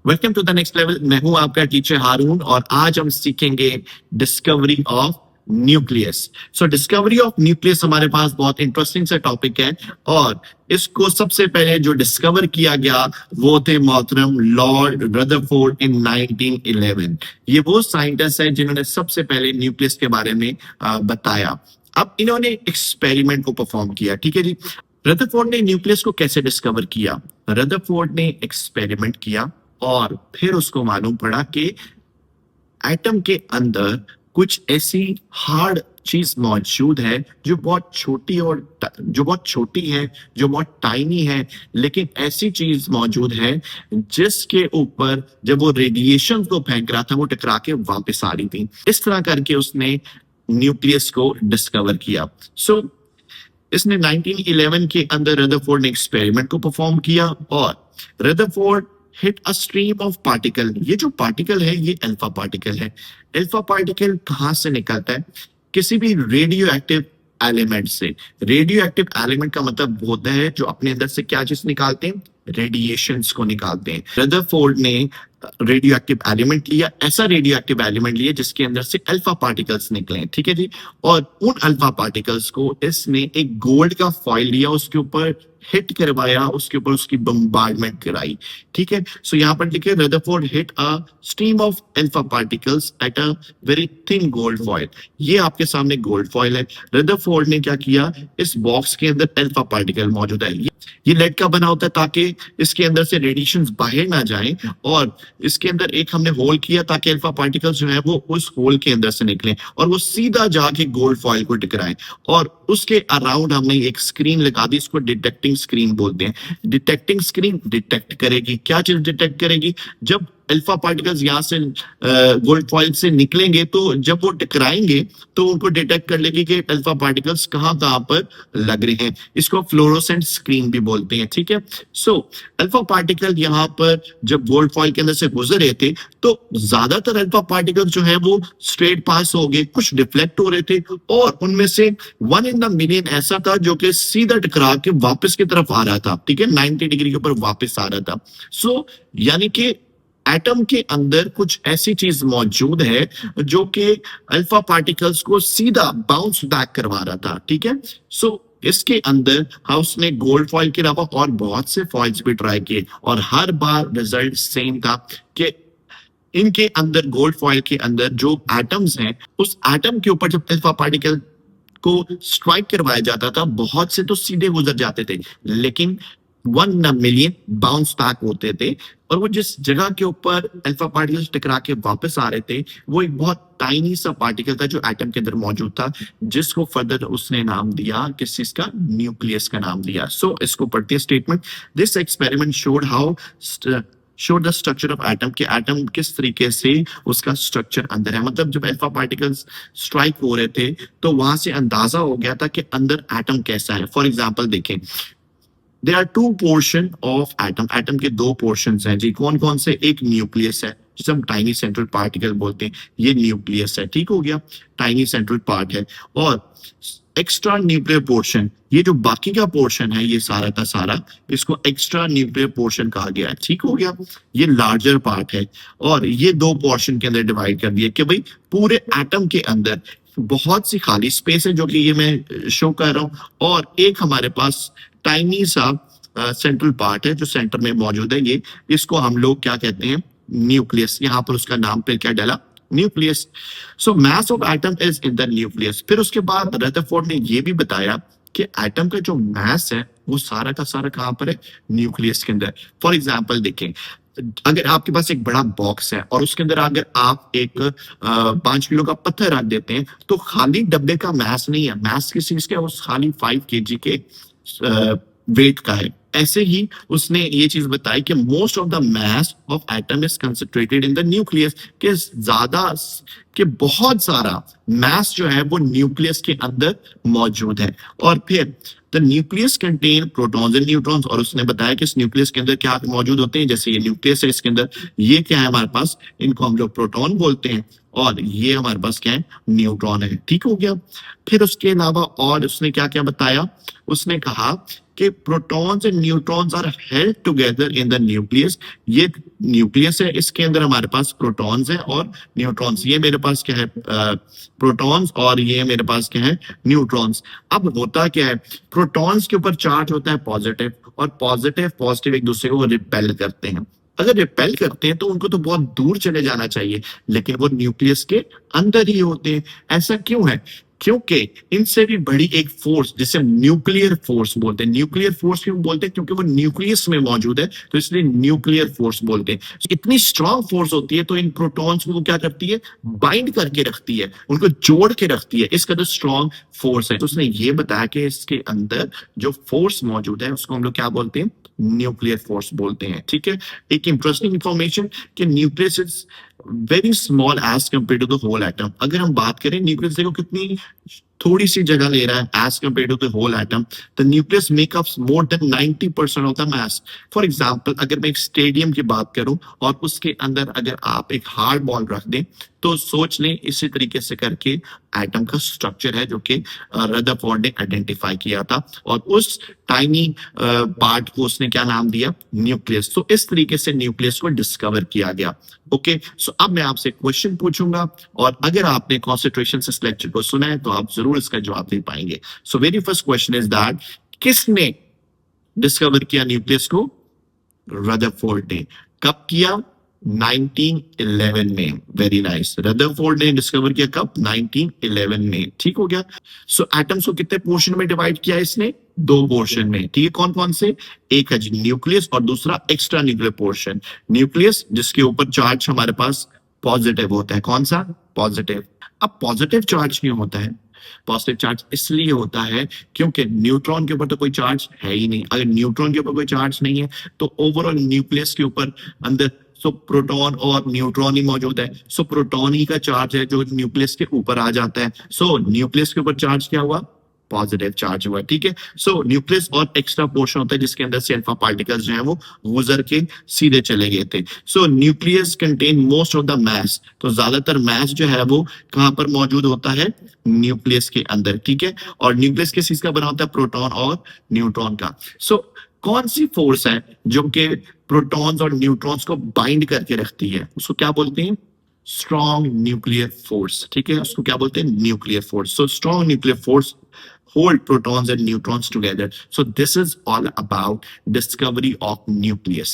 Welcome to the next level. मैं हूं आपका टीचर हारून और आज हम सीखेंगे discovery of nucleus. So discovery of nucleus हमारे पास बहुत इंटरेस्टिंग सा टॉपिक है और इसको सबसे पहले जो डिस्कवर किया गया वो थे मोहतरम लॉर्ड रदरफोर्ड इन 1911। ये वो साइंटिस्ट है जिन्होंने सबसे पहले न्यूक्लियस के बारे में बताया। अब इन्होंने एक्सपेरिमेंट को परफॉर्म किया, ठीक है जी। रदरफोर्ड ने न्यूक्लियस को कैसे डिस्कवर किया? रदरफोर्ड ने एक्सपेरिमेंट किया और फिर उसको मालूम पड़ा कि एटम के अंदर कुछ ऐसी हार्ड चीज मौजूद है जो बहुत छोटी है, जो बहुत टाइनी है, लेकिन ऐसी चीज मौजूद है जिसके ऊपर जब वो रेडिएशन को फेंक रहा था वो टकरा के वापस आ रही थी। इस तरह करके उसने न्यूक्लियस को डिस्कवर किया। सो इसने 1911 के अंदर रदरफोर्ड ने एक्सपेरिमेंट को परफॉर्म किया और Rutherford hit a stream of particle. ये जो पार्टिकल है ये अल्फा पार्टिकल है। अल्फा पार्टिकल कहां से निकलता है? किसी भी रेडियो एक्टिव एलिमेंट से। रेडियो एक्टिव एलिमेंट का मतलब होता है जो अपने अंदर से क्या चीज निकालते हैं? रेडिएशंस को निकालते हैं। रदरफोर्ड ने रेडियो एक्टिव एलिमेंट लिया, ऐसा रेडियो एक्टिव एलिमेंट लिया जिसके अंदर से अल्फा पार्टिकल्स निकले, ठीक है जी। और उन अल्फा पार्टिकल्स को इसने एक गोल्ड का फॉइल लिया, उसके ऊपर हिट करवाया, उसके ऊपर उसकी बम्बार्डमेंट कराई, ठीक है। सो यहाँ पर लिखे Rutherford hit a stream of alpha particles at a very thin gold foil. ये आपके सामने गोल्ड फॉइल है। रदरफोर्ड ने क्या किया, इस बॉक्स के अंदर अल्फा पार्टिकल मौजूद है। ये लेड का बना होता है ताकि इसके अंदर से रेडिएशन बाहर ना जाए और इसके अंदर एक हमने होल किया ताकि अल्फा पार्टिकल्स जो है वो उस होल के अंदर से निकले और वो सीधा जाके गोल्ड फॉइल को टकराए। और उसके अराउंड हमने एक स्क्रीन लगा दी, इसको डिटेक्टिंग स्क्रीन बोलते हैं। डिटेक्टिंग स्क्रीन डिटेक्ट करेगी, क्या चीज डिटेक्ट करेगी? जब अल्फा पार्टिकल्स यहाँ से गोल्ड फॉइल से निकलेंगे तो जब वो टकराएंगे तो उनको डिटेक्ट कर लेगी कि अल्फा पार्टिकल्स कहाँ कहाँ पर लग रहे हैं। इसको फ्लोरोसेंट स्क्रीन भी बोलते हैं, ठीक है। सो अल्फा पार्टिकल यहाँ पर जब गोल्ड फॉइल के अंदर से गुजर रहे थे तो ज्यादातर अल्फा पार्टिकल्स जो है वो स्ट्रेट पास हो गए, कुछ डिफ्लेक्ट हो रहे थे और उनमें से 1 in a million ऐसा था जो कि सीधा टकरा के वापस की तरफ आ रहा था, ठीक है, 90 डिग्री के ऊपर वापस आ रहा था। सो यानी कि एटम के अंदर कुछ ऐसी चीज मौजूद है जो कि अल्फा पार्टिकल्स को सीधा बाउंस बैक करवा रहा था, ठीक है। सो इसके अंदर उसने गोल्ड फॉइल के अलावा और बहुत से फॉइल्स भी ट्राई किए और हर बार रिजल्ट सेम था कि इनके अंदर गोल्ड फॉइल के अंदर जो एटम्स हैं उस एटम के ऊपर जब अल्फा पार्टिकल को स्ट्राइक करवाया जाता था बहुत से तो सीधे गुजर जाते थे, लेकिन 1 in a million bounce back होते थे और वो जिस जगह के ऊपर अल्फा पार्टिकल्स टकरा के वापस आ रहे थे वो एक बहुत टाइनी सा पार्टिकल था जो एटम के अंदर मौजूद था, जिसको फर्दर उसने नाम दिया, किस चीज का? न्यूक्लियस का नाम दिया। सो इसको पढ़ते हैं statement. This experiment showed the structure of atom, के एटम किस तरीके से उसका स्ट्रक्चर अंदर है। मतलब जब अल्फा पार्टिकल्स स्ट्राइक हो रहे थे तो वहां से अंदाजा हो गया था कि अंदर एटम कैसा है। फॉर एग्जाम्पल देखें, there are 2 portion of atom. Atom के 2 पोर्शंस हैं जी। कौन कौन से? एक न्यूक्लियस है जिसे हम टाइनी सेंट्रल पार्टिकल बोलते हैं, ये न्यूक्लियस है, ठीक हो गया, टाइनी सेंट्रल पार्ट है। और एक्स्ट्रा न्यूक्लियर पोर्शन, ये जो बाकी का पोर्शन है ये सारा का सारा, इसको एक्स्ट्रा न्यूक्लियर पोर्शन कहा गया है, ठीक हो गया। ये लार्जर पार्ट है और ये 2 पोर्शन के अंदर डिवाइड कर दिया कि भाई पूरे एटम के अंदर बहुत सी खाली स्पेस है जो कि ये मैं शो कर रहा हूं और एक हमारे पास टाइनी सा सेंट्रल पार्ट है जो सेंटर में मौजूद है। ये इसको हम लोग क्या कहते हैं? न्यूक्लियस। यहां पर उसका नाम पे क्या डाला? Nucleus. So mass of atom is in the nucleus. फिर उसके बाद रदरफोर्ड ने ये भी बताया कि एटम का जो मास है वो सारा का सारा कहां पर है? न्यूक्लियस के अंदर। फॉर एग्जाम्पल देखें, अगर आपके पास एक बड़ा बॉक्स है और उसके अंदर अगर आप एक 5 किलो का पत्थर रख देते हैं तो खाली डब्बे का मास नहीं है, मास किस चीज का है? उस खाली 5 kg के वेट का है। ऐसे ही उसने ये चीज बताई कि most of the mass of atom is concentrated in the nucleus, कि ज्यादा कि बहुत सारा मास जो है वो न्यूक्लियस के अंदर मौजूद है। और फिर the nucleus contain protons and neutrons, और उसने बताया कि इस न्यूक्लियस के अंदर क्या मौजूद होते हैं। जैसे ये न्यूक्लियस है, इसके अंदर ये क्या है हमारे पास? इनको हम लोग प्रोटॉन बोलते हैं और ये हमारे पास क्या है? न्यूट्रॉन है, ठीक हो गया। फिर उसके अलावा और उसने क्या क्या बताया? उसने कहा कि protons and neutrons are held together in the nucleus. ये न्यूक्लियस है, इसके अंदर हमारे पास प्रोटॉन्स है और न्यूट्रॉन्स। ये मेरे पास क्या है, प्रोटॉन्स, और ये मेरे पास क्या है, न्यूट्रॉन्स। अब होता क्या है, प्रोटॉन्स के ऊपर चार्ज होता है पॉजिटिव, और पॉजिटिव पॉजिटिव एक दूसरे को रिपेल करते हैं। अगर रिपेल करते हैं तो उनको तो बहुत दूर चले जाना चाहिए, लेकिन वो न्यूक्लियस के अंदर ही होते हैं। ऐसा क्यों है? क्योंकि इनसे भी बड़ी एक फोर्स जिसे हम न्यूक्लियर फोर्स बोलते हैं। न्यूक्लियर फोर्स क्यों बोलते हैं? क्योंकि वो न्यूक्लियस में मौजूद है, तो इसलिए न्यूक्लियर फोर्स बोलते हैं। इतनी स्ट्रांग फोर्स होती है, तो इन प्रोटॉन्स को क्या करती है, बाइंड करके रखती है, उनको जोड़ के रखती है। इसका जो स्ट्रांग फोर्स है, तो उसने ये बताया कि इसके अंदर जो फोर्स मौजूद है उसको हम लोग क्या बोलते हैं, न्यूक्लियर फोर्स बोलते हैं। ठीक है, एक इंटरेस्टिंग इंफॉर्मेशन कि nucleus is very small as compare to the whole atom. अगर हम बात करें न्यूक्लियस, देखो कितनी थोड़ी सी जगह ले रहा है as compare to the whole atom. The nucleus makeups more than 90% of the mass. For example, अगर मैं एक स्टेडियम की बात करूं और उसके अंदर अगर आप एक हार्ड बॉल रख दें, तो सोच लें इसी तरीके से करके एटम का स्ट्रक्चर है, जो कि रदरफोर्ड ने आइडेंटिफाई किया था, और उस टाइनी पार्ट को उसने क्या नाम दिया, न्यूक्लियस। तो इस तरीके से न्यूक्लियस को डिस्कवर किया गया। ओके, सो अब मैं आपसे क्वेश्चन पूछूंगा, और अगर आपने कॉन्सेंट्रेशन से इस लेक्चर को सुना है तो आप जरूर इसका जवाब दे पाएंगे। So very first question is that, किसने डिस्कवर किया न्यूक्लियस को? रदरफोर्ड ने। कब किया? 1911 में। वेरी नाइस, रदरफोर्ड ने डिस्कवर किया कब? 1911 में। ठीक हो गया। सो एटम्स को कितने पोर्शन में डिवाइड किया इसने? दो पोर्शन में। ठीक है, कौन कौन से? एक है जी न्यूक्लियस, और दूसरा एक्स्ट्रा न्यूक्लियर पोर्शन। न्यूक्लियस जिसके ऊपर चार्ज हमारे पास पॉजिटिव होता है। कौन सा? पॉजिटिव। अब पॉजिटिव चार्ज क्यों होता है? पॉजिटिव चार्ज इसलिए होता है क्योंकि न्यूट्रॉन के ऊपर तो कोई चार्ज है ही नहीं। अगर न्यूट्रॉन के ऊपर कोई चार्ज नहीं है, तो ओवरऑल न्यूक्लियस के ऊपर अंदर सो प्रोटॉन और न्यूट्रॉन ही मौजूद है। सो प्रोटॉन ही का चार्ज है जो न्यूक्लियस के ऊपर आ जाता है। सो न्यूक्लियस के ऊपर चार्ज क्या हुआ? पॉजिटिव चार्ज हुआ। ठीक है, सो न्यूक्लियस और एक्स्ट्रा पोर्शन होता है जिसके अंदर से अल्फा पार्टिकल्स जो है वो गुजर के सीधे चले गए थे। सो nucleus contain most of the मास। तो ज्यादातर मास जो है वो कहां पर मौजूद होता है? न्यूक्लियस के अंदर। ठीक है, और न्यूक्लियस किस चीज का बना होता है? प्रोटॉन और न्यूट्रॉन का। सो कौन सी फोर्स है जो कि प्रोटॉन्स और न्यूट्रॉन्स को बाइंड करके रखती है? उसको क्या बोलते हैं? Strong nuclear force. ठीक है, उसको क्या बोलते हैं? Nuclear force. So strong nuclear force hold protons and neutrons together. So this is all about discovery of nucleus.